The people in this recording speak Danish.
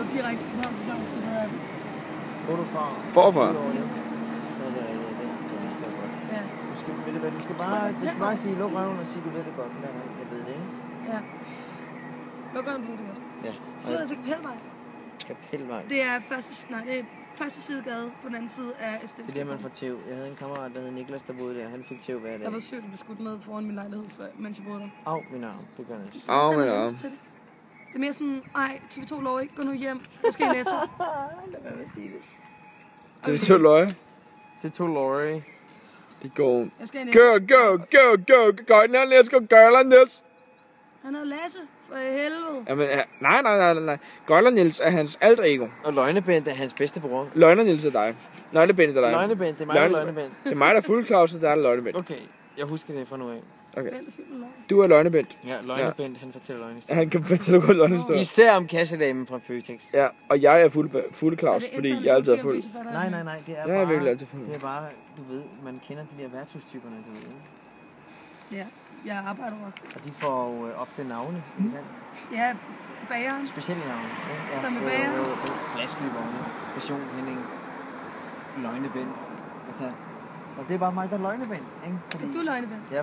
taget direkte til København til snart, fordi noget af det. Hvor er du fra? Forfra. Ja. Du skal bare sige, luk røven og sige, du ved det godt. Jeg ved det, ikke? Ja. Luk røven, du ved det godt. Ja. Flyder til Kapelvej. Kapelvej. Det er første sidegade på den anden side af Estens. Det er der, man får tæv. Jeg havde en kammerat, der hed Niklas, der boede der. Han fik tæv hver dag. Jeg var syg, at blev skudt ned foran min lejlighed, mens jeg boede der. Au, min arm. Det gør næsten. Au, min arm. Det er mere sådan, ej, TV2 lov ikke, gå nu hjem. Jeg skal i Netto. Lad mig sige det. Det er så løje. Det tog Laurie. Det går. Jeg skal i Netto. Go. Gøjler, Niels. Gøjler, Niels. Han hedder Lasse, for helvede. Jamen, nej. Gøjler, Niels er hans alter ego. Og Løgnebent er hans bedste bror. Løgner, Niels er dig. Nøglebent er dig. Løgnebent, det er mig, der er Løgnebent. Det er mig, der er fuld Claus, og der er løgnebent. Okay, jeg husker det fra nu af. Okay. Du er løgnebent. Ja, Løgnebent, han fortæller løgnehistorier. Han kan fortælle godt løgnehistorier. Især om kassedamen fra Føtex. Ja, og jeg er fuld Claus, fordi jeg altid er fuld. Nej, det er Jeg er virkelig altid fuld. Det er bare, du ved, man kender de der værtshustyperne, du ved. Ja, jeg arbejder over. Og de får jo ofte navne, ikke sandt? Ja, bageren. Specielle navne. Ja, Som er bager. Flaskevogne, stationshænding, Løgnebent. Altså, og det er bare mig, der er Løgnebent, ikke? Er du løgnebent? Ja.